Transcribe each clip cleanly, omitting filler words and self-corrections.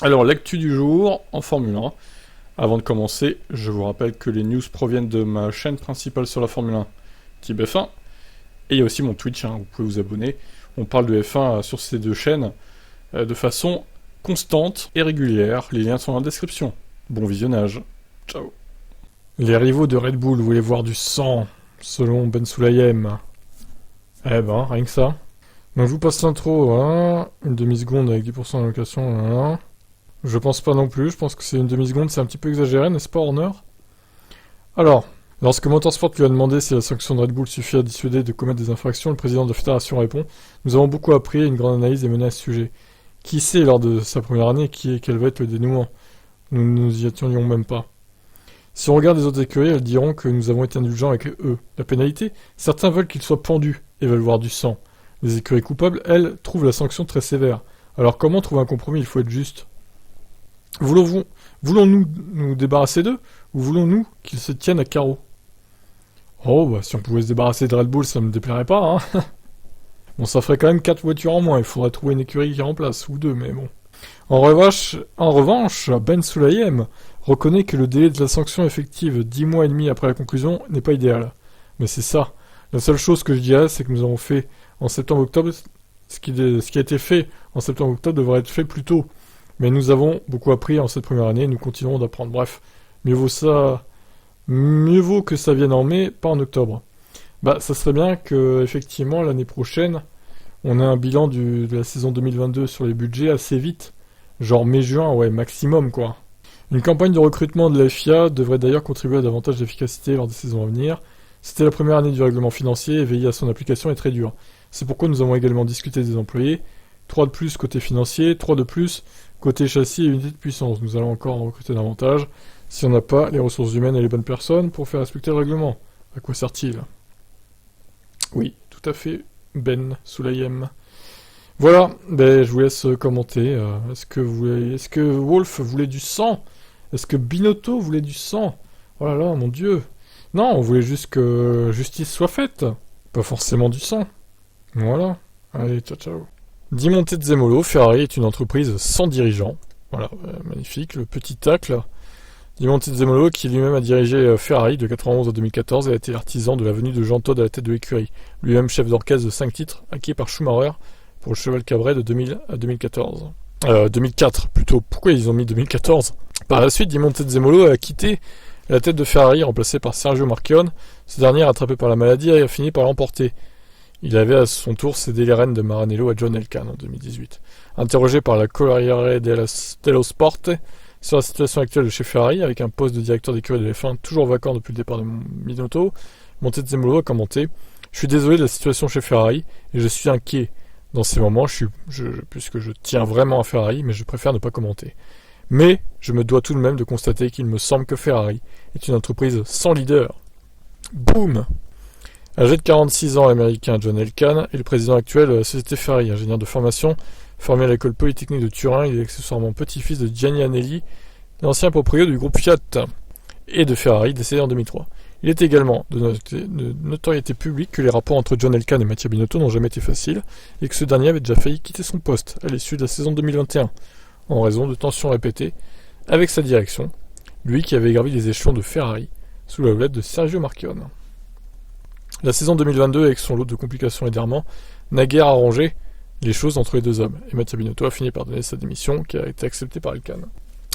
Alors, l'actu du jour en Formule 1. Avant de commencer, je vous rappelle que les news proviennent de ma chaîne principale sur la Formule 1, Type F1. Et il y a aussi mon Twitch, vous pouvez vous abonner. On parle de F1 sur ces deux chaînes de façon constante et régulière. Les liens sont dans la description. Bon visionnage. Ciao. Les rivaux de Red Bull voulaient voir du sang, selon Ben Sulayem. Eh ben, rien que ça. Donc je vous passe l'intro, une demi-seconde avec 10% d'allocation, Je pense pas non plus, je pense que c'est une demi-seconde, c'est un petit peu exagéré, n'est-ce pas, Horner? Alors, lorsque Motorsport lui a demandé si la sanction de Red Bull suffit à dissuader de commettre des infractions, le président de la fédération répond: Nous avons beaucoup appris et une grande analyse est menée à ce sujet. Qui sait, lors de sa première année, quel va être le dénouement? Nous ne nous y attendions même pas. Si on regarde les autres écuries, elles diront que nous avons été indulgents avec eux. La pénalité? Certains veulent qu'il soit pendu et veulent voir du sang. Les écuries coupables, elles, trouvent la sanction très sévère. Alors comment trouver un compromis? Il faut être juste. Voulons-nous nous débarrasser d'eux, ou voulons-nous qu'ils se tiennent à carreau? Oh, bah si on pouvait se débarrasser de Red Bull, ça me déplairait pas, Bon, ça ferait quand même 4 voitures en moins, il faudrait trouver une écurie qui remplace, ou 2, mais bon. En revanche, Ben Sulayem reconnaît que le délai de la sanction effective 10 mois et demi après la conclusion n'est pas idéal. Mais c'est ça. La seule chose que je dirais, c'est que nous avons fait en septembre-octobre, ce qui a été fait en septembre-octobre devrait être fait plus tôt. Mais nous avons beaucoup appris en cette première année et nous continuerons d'apprendre. Bref, mieux vaut que ça vienne en mai, pas en octobre. Bah, ça serait bien que, effectivement, l'année prochaine, on ait un bilan de la saison 2022 sur les budgets assez vite. Genre mai-juin, ouais, maximum, quoi. Une campagne de recrutement de la FIA devrait d'ailleurs contribuer à davantage d'efficacité lors des saisons à venir. C'était la première année du règlement financier et veiller à son application est très dur. C'est pourquoi nous avons également discuté des employés. 3 de plus côté financier, 3 de plus côté châssis et unité de puissance. Nous allons encore en recruter davantage si on n'a pas les ressources humaines et les bonnes personnes pour faire respecter le règlement. À quoi sert-il? Oui, tout à fait, Ben Sulayem. Voilà, je vous laisse commenter. Est-ce que Wolf voulait du sang? Est-ce que Binotto voulait du sang? Oh là là, mon Dieu. Non, on voulait juste que justice soit faite. Pas forcément du sang. Voilà. Allez, ciao ciao. Di Montezemolo, Ferrari est une entreprise sans dirigeant. Voilà, magnifique, le petit tacle. Di Montezemolo, qui lui-même a dirigé Ferrari de 91 à 2014 et a été artisan de la venue de Jean Todt à la tête de l'écurie. Lui-même chef d'orchestre de 5 titres, acquis par Schumacher pour le Cheval Cabré de 2000 à 2014. 2004 plutôt. Pourquoi ils ont mis 2014? Par la suite, Di Montezemolo a quitté la tête de Ferrari, remplacé par Sergio Marchionne. Ce dernier, rattrapé par la maladie, a fini par l'emporter. Il avait à son tour cédé les rênes de Maranello à John Elkann en 2018. Interrogé par la Corriere dello Sport sur la situation actuelle de chez Ferrari, avec un poste de directeur d'écurie de F1 toujours vacant depuis le départ de Binotto, Montezemolo a commenté: Je suis désolé de la situation chez Ferrari et je suis inquiet. Dans ces moments, puisque je tiens vraiment à Ferrari, mais je préfère ne pas commenter. Mais je me dois tout de même de constater qu'il me semble que Ferrari est une entreprise sans leader. Boum! Âgé de 46 ans, l'américain John Elkann est le président actuel de la société Ferrari, ingénieur de formation, formé à l'école polytechnique de Turin. Il est accessoirement petit-fils de Gianni Agnelli, l'ancien propriétaire du groupe Fiat et de Ferrari, décédé en 2003. Il est également de notoriété publique que les rapports entre John Elkann et Mattia Binotto n'ont jamais été faciles et que ce dernier avait déjà failli quitter son poste à l'issue de la saison 2021 en raison de tensions répétées avec sa direction, lui qui avait gravi les échelons de Ferrari sous la houlette de Sergio Marchionne. La saison 2022, avec son lot de complications et d'errements, n'a guère arrangé les choses entre les deux hommes, et Mattia Binotto a fini par donner sa démission, qui a été acceptée par Elkann.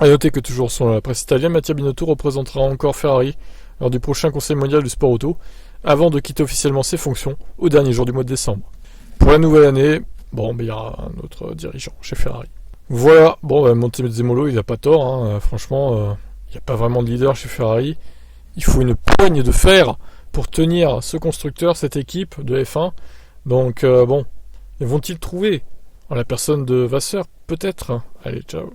A noter que toujours selon la presse italienne, Mattia Binotto représentera encore Ferrari lors du prochain Conseil mondial du sport auto, avant de quitter officiellement ses fonctions au dernier jour du mois de décembre. Pour la nouvelle année, il y aura un autre dirigeant chez Ferrari. Voilà, Montezemolo, il a pas tort, franchement, il n'y a pas vraiment de leader chez Ferrari. Il faut une poigne de fer pour tenir ce constructeur, cette équipe de F1. Donc, vont-ils trouver en la personne de Vasseur? Peut-être. Allez, ciao.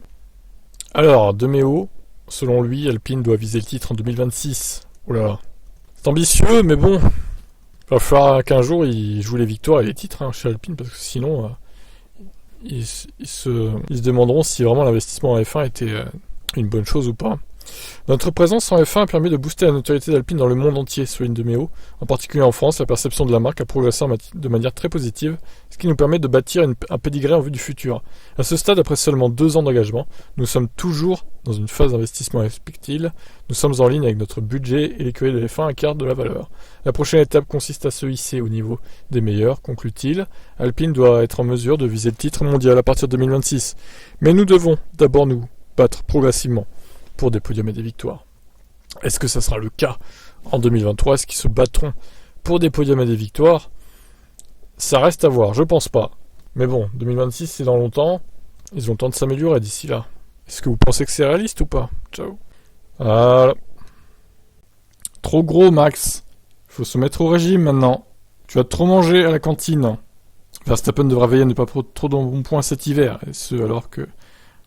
Alors, De Meo, selon lui, Alpine doit viser le titre en 2026. Oh là là. C'est ambitieux, mais bon. Il va falloir qu'un jour, il joue les victoires et les titres chez Alpine, parce que sinon, ils se demanderont si vraiment l'investissement en F1 était une bonne chose ou pas. Notre présence en F1 a permis de booster la notoriété d'Alpine dans le monde entier, souligne De Meo. En particulier en France, la perception de la marque a progressé de manière très positive, ce qui nous permet de bâtir un pédigré en vue du futur. À ce stade, après seulement 2 ans d'engagement, nous sommes toujours dans une phase d'investissement respectile. Nous sommes en ligne avec notre budget et l'écurie de F1 incarne de la valeur. La prochaine étape consiste à se hisser au niveau des meilleurs, conclut-il. Alpine doit être en mesure de viser le titre mondial à partir de 2026. Mais nous devons d'abord nous battre progressivement pour des podiums et des victoires. Est-ce que ça sera le cas en 2023? Est-ce qu'ils se battront pour des podiums et des victoires? Ça reste à voir, je pense pas. Mais bon, 2026 c'est dans longtemps, ils ont le temps de s'améliorer d'ici là. Est-ce que vous pensez que c'est réaliste ou pas? Ciao. Voilà. Trop gros, Max. Il faut se mettre au régime maintenant. Tu as trop mangé à la cantine. Verstappen devra veiller à ne pas prendre trop de bons points cet hiver, et ce alors que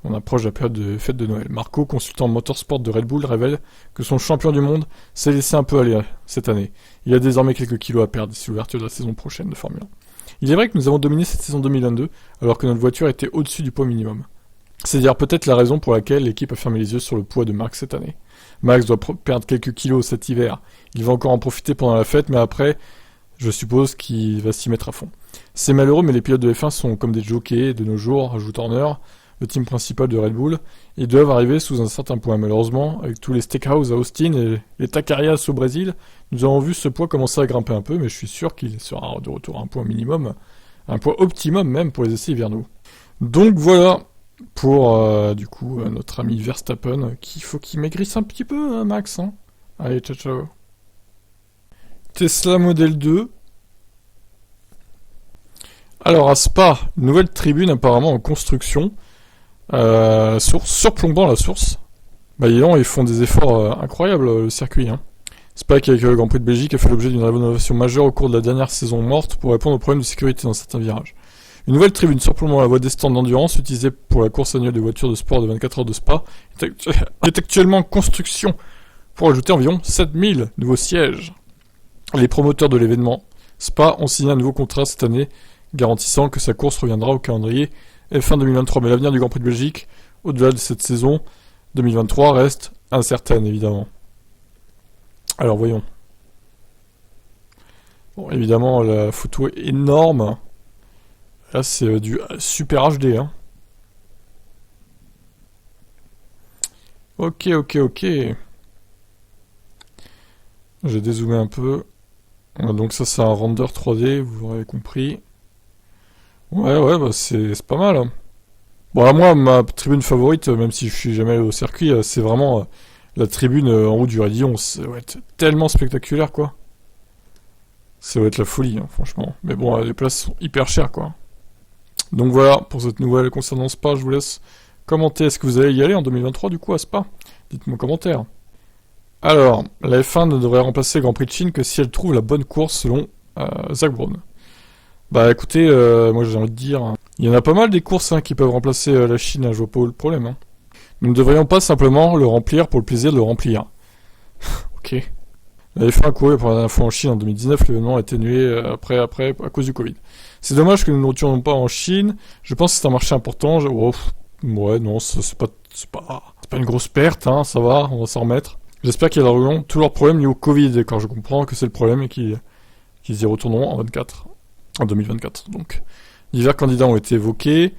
on approche de la période de fête de Noël. Marco, consultant motorsport de Red Bull, révèle que son champion du monde s'est laissé un peu aller cette année. Il a désormais quelques kilos à perdre d'ici l'ouverture de la saison prochaine de Formule 1. Il est vrai que nous avons dominé cette saison 2022, alors que notre voiture était au-dessus du poids minimum. C'est-à-dire peut-être la raison pour laquelle l'équipe a fermé les yeux sur le poids de Max cette année. Max doit perdre quelques kilos cet hiver. Il va encore en profiter pendant la fête, mais après, je suppose qu'il va s'y mettre à fond. C'est malheureux, mais les pilotes de F1 sont comme des jockeys de nos jours, ajoute Horner, le team principal de Red Bull. Ils doivent arriver sous un certain point. Malheureusement, avec tous les steakhouse à Austin et les taquarias au Brésil, nous avons vu ce poids commencer à grimper un peu, mais je suis sûr qu'il sera de retour à un point minimum, un poids optimum même pour les essais hivernaux. Donc voilà pour notre ami Verstappen, qu'il faut qu'il maigrisse un petit peu, hein, Max. Hein. Allez, ciao ciao. Tesla Model 2. Alors à Spa, une nouvelle tribune apparemment en construction. Surplombant la source. Ils font des efforts incroyables, le circuit. Hein. C'est pas qu'avec le Grand Prix de Belgique a fait l'objet d'une rénovation majeure au cours de la dernière saison morte pour répondre aux problèmes de sécurité dans certains virages. Une nouvelle tribune surplombant la voie des stands d'endurance utilisée pour la course annuelle des voitures de sport de 24 heures de Spa est actuellement en construction pour ajouter environ 7000 nouveaux sièges. Les promoteurs de l'événement Spa ont signé un nouveau contrat cette année garantissant que sa course reviendra au calendrier F1 2023, mais l'avenir du Grand Prix de Belgique, au-delà de cette saison 2023, reste incertain, évidemment. Alors, voyons. Bon, évidemment, la photo est énorme. Là, c'est du super HD, hein. Ok. J'ai dézoomé un peu. Donc ça, c'est un render 3D, vous l'aurez compris. Ouais, c'est pas mal. Hein. Bon, là, moi, ma tribune favorite, même si je suis jamais allé au circuit, c'est vraiment la tribune en haut du raidillon. Ça va être tellement spectaculaire, quoi. Ça va être la folie, hein, franchement. Mais bon, les places sont hyper chères, quoi. Donc voilà, pour cette nouvelle concernant Spa, je vous laisse commenter. Est-ce que vous allez y aller en 2023, du coup, à Spa? Dites-moi en commentaire. Alors, la F1 ne devrait remplacer le Grand Prix de Chine que si elle trouve la bonne course, selon Zak Brown. Bah écoutez, moi j'ai envie de dire, il y en a pas mal des courses qui peuvent remplacer la Chine, je vois pas où le problème. Hein. Nous ne devrions pas simplement le remplir pour le plaisir de le remplir. Ok. La F1 courait pour la dernière fois en Chine en 2019, l'événement a été annulé après à cause du Covid. C'est dommage que nous ne retournions pas en Chine, je pense que c'est un marché important, ouais non, c'est pas une grosse perte, hein, ça va, on va s'en remettre. J'espère qu'ils régleront tous leurs problèmes liés au Covid, car je comprends que c'est le problème et qu'ils y retourneront en 2024. Donc, divers candidats ont été évoqués.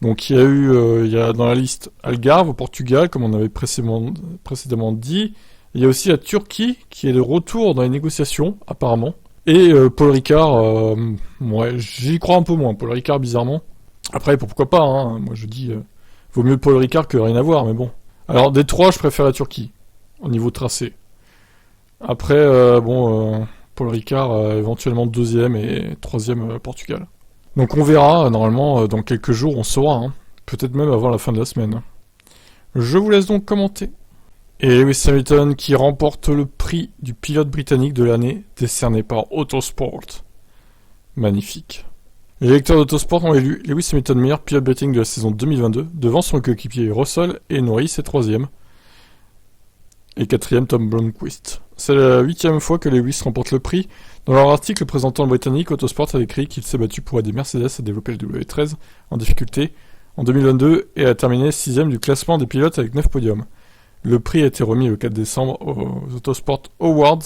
Donc, il y a dans la liste Algarve au Portugal, comme on avait précédemment dit. Il y a aussi la Turquie, qui est de retour dans les négociations, apparemment. Et Paul Ricard, j'y crois un peu moins. Paul Ricard, bizarrement. Après, pourquoi pas, hein. Moi, je dis, vaut mieux Paul Ricard que rien à voir, mais bon. Alors, des trois, je préfère la Turquie, au niveau tracé. Après, Paul Ricard, éventuellement deuxième et troisième Portugal. Donc on verra, normalement, dans quelques jours, on saura, hein. Peut-être même avant la fin de la semaine. Je vous laisse donc commenter. Et Lewis Hamilton qui remporte le prix du pilote britannique de l'année, décerné par Autosport. Magnifique. Les lecteurs d'Autosport ont élu Lewis Hamilton meilleur pilote britannique de la saison 2022, devant son coéquipier Russell et Norris est troisième. Et quatrième Tom Blomqvist. C'est la 8e fois que Lewis remporte le prix. Dans leur article présentant le Britannique, Autosport a écrit qu'il s'est battu pour aider Mercedes à développer le W13 en difficulté en 2022 et a terminé 6e du classement des pilotes avec 9 podiums. Le prix a été remis le 4 décembre aux Autosport Awards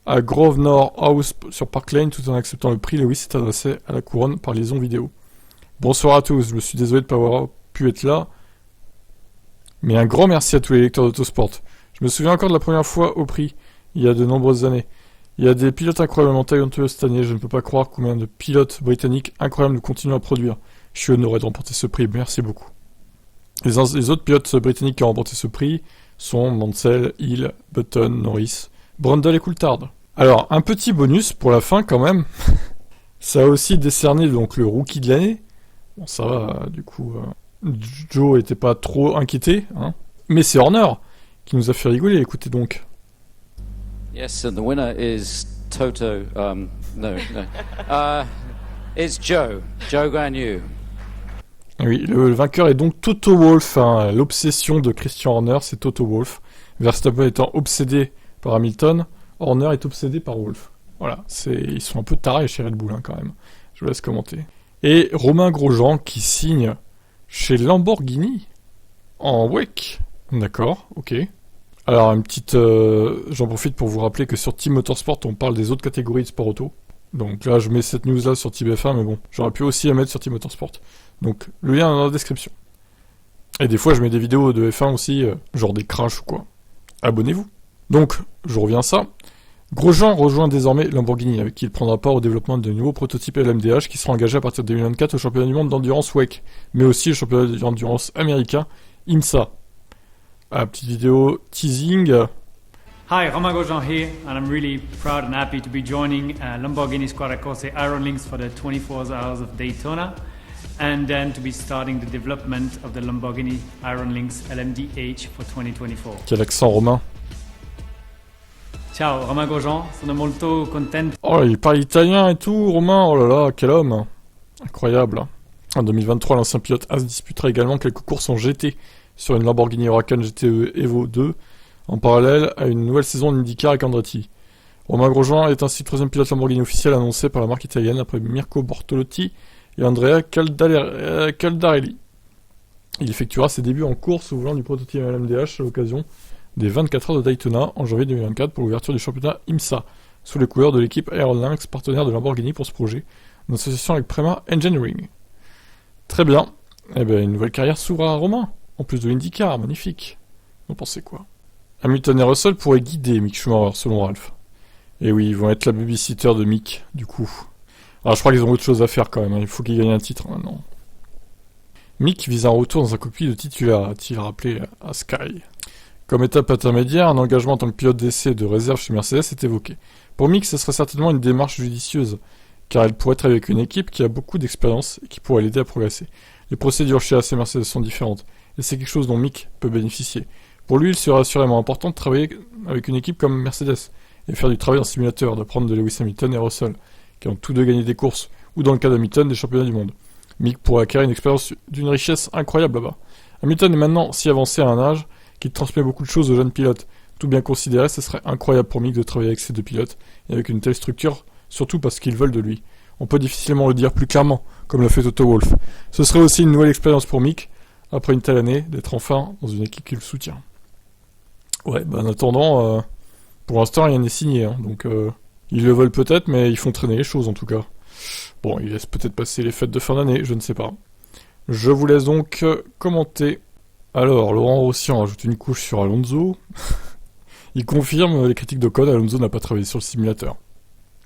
à Grosvenor House sur Park Lane. Tout en acceptant le prix, Lewis s'est adressé à la couronne par liaison vidéo. Bonsoir à tous, je me suis désolé de ne pas avoir pu être là, mais un grand merci à tous les lecteurs d'Autosport. Je me souviens encore de la première fois au prix, il y a de nombreuses années. Il y a des pilotes incroyablement talentueux cette année, je ne peux pas croire combien de pilotes britanniques incroyables nous continuent à produire. Je suis honoré de remporter ce prix, merci beaucoup. Les autres pilotes britanniques qui ont remporté ce prix sont Mansell, Hill, Button, Norris, Brundle et Coulthard. Alors, un petit bonus pour la fin quand même. Ça a aussi décerné donc le rookie de l'année. Bon, ça va, du coup, Joe était pas trop inquiété, hein. Mais c'est Horner qui nous a fait rigoler, écoutez donc. Yes, and the winner is Toto. It's Joe Guan Yu. Oui, le vainqueur est donc Toto Wolff, hein. L'obsession de Christian Horner, c'est Toto Wolff. Verstappen étant obsédé par Hamilton, Horner est obsédé par Wolff. Voilà, ils sont un peu tarés chez Red Bull, hein, quand même. Je vous laisse commenter. Et Romain Grosjean qui signe chez Lamborghini en WEC. D'accord, ok. Alors, une petite... j'en profite pour vous rappeler que sur Team Motorsport, on parle des autres catégories de sport auto. Donc là, je mets cette news-là sur TBF1, mais bon, j'aurais pu aussi la mettre sur Team Motorsport. Donc, le lien est dans la description. Et des fois, je mets des vidéos de F1 aussi, genre des crashs ou quoi. Abonnez-vous. Donc, je reviens à ça. Grosjean rejoint désormais Lamborghini, avec qui il prendra part au développement de nouveaux prototypes LMDH qui seront engagés à partir de 2024 au championnat du monde d'endurance WEC, mais aussi au championnat d'endurance américain IMSA. Petite vidéo teasing. Hi, Romain Grosjean here, and I'm really proud and happy to be joining Lamborghini Squadra Corse Iron Lynx for the 24 Hours of Daytona, and then to be starting the development of the Lamborghini Iron Lynx LMDH for 2024. Quel accent romain. Ciao, Romain Grosjean, sono molto contento. Oh, il parle italien et tout, Romain, oh là là, quel homme. Incroyable. En 2023, l'ancien pilote As disputera également quelques courses en GT sur une Lamborghini Huracan GTE Evo 2, en parallèle à une nouvelle saison d'IndyCar avec Andretti. Romain Grosjean est ainsi le troisième pilote Lamborghini officiel annoncé par la marque italienne après Mirko Bortolotti et Andrea Caldarelli. Il effectuera ses débuts en course au volant du prototype LMDH à l'occasion des 24 heures de Daytona en janvier 2024 pour l'ouverture du championnat IMSA, sous les couleurs de l'équipe Iron Lynx, partenaire de Lamborghini pour ce projet, en association avec Prema Engineering. Très bien. Eh ben, une nouvelle carrière s'ouvre à Romain, en plus de l'IndyCar, magnifique. Vous en pensez quoi? Hamilton et Russell pourraient guider Mick Schumacher, selon Ralph. Et oui, ils vont être la babysitter de Mick, du coup. Alors je crois qu'ils ont autre chose à faire quand même, hein. Il faut qu'ils gagnent un titre maintenant. Mick vise un retour dans un cockpit de titulaire, a-t-il rappelé à Sky. Comme étape intermédiaire, un engagement en tant que pilote d'essai de réserve chez Mercedes est évoqué. Pour Mick, ce serait certainement une démarche judicieuse, car elle pourrait travailler avec une équipe qui a beaucoup d'expérience et qui pourrait l'aider à progresser. Les procédures chez AC Mercedes sont différentes, et c'est quelque chose dont Mick peut bénéficier. Pour lui, il serait assurément important de travailler avec une équipe comme Mercedes, et faire du travail en simulateur, d'apprendre de Lewis Hamilton et Russell, qui ont tous deux gagné des courses, ou dans le cas d'Hamilton, des championnats du monde. Mick pourrait acquérir une expérience d'une richesse incroyable là-bas. Hamilton est maintenant si avancé à un âge qu'il transmet beaucoup de choses aux jeunes pilotes. Tout bien considéré, ce serait incroyable pour Mick de travailler avec ces deux pilotes, et avec une telle structure, surtout parce qu'ils veulent de lui. On peut difficilement le dire plus clairement, comme l'a fait Toto Wolff. Ce serait aussi une nouvelle expérience pour Mick, après une telle année, d'être enfin dans une équipe qui le soutient. Ouais, en attendant, pour l'instant rien n'est signé, hein, donc ils le veulent peut-être, mais ils font traîner les choses en tout cas. Bon, ils laissent peut-être passer les fêtes de fin d'année, je ne sais pas. Je vous laisse donc commenter. Alors, Laurent Rossian rajoute une couche sur Alonso. Il confirme les critiques d'Ocon, Alonso n'a pas travaillé sur le simulateur.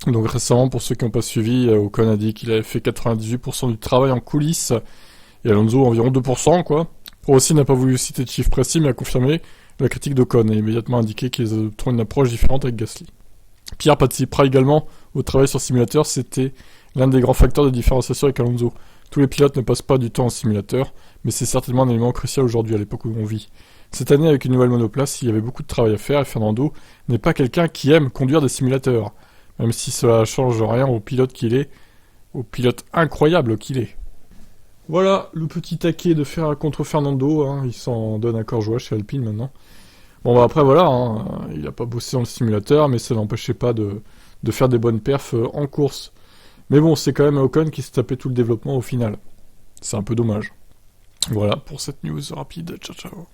Donc récemment, pour ceux qui n'ont pas suivi, Ocon a dit qu'il avait fait 98% du travail en coulisses, et Alonso environ 2%, quoi. Rossi n'a pas voulu citer de chiffres précis, mais a confirmé la critique d'Ocon, et immédiatement indiqué qu'ils adopteront une approche différente avec Gasly. Pierre participera également au travail sur simulateur, c'était l'un des grands facteurs de différenciation avec Alonso. Tous les pilotes ne passent pas du temps en simulateur, mais c'est certainement un élément crucial aujourd'hui à l'époque où on vit. Cette année, avec une nouvelle monoplace, il y avait beaucoup de travail à faire, et Fernando n'est pas quelqu'un qui aime conduire des simulateurs, même si cela change rien au pilote qu'il est, au pilote incroyable qu'il est. Voilà, le petit taquet de faire contre Fernando, hein, il s'en donne à cœur joie chez Alpine maintenant. Bon après voilà, hein, il a pas bossé dans le simulateur, mais ça n'empêchait pas de faire des bonnes perfs en course. Mais bon, c'est quand même Ocon qui s'est tapé tout le développement au final. C'est un peu dommage. Voilà pour cette news rapide, ciao ciao.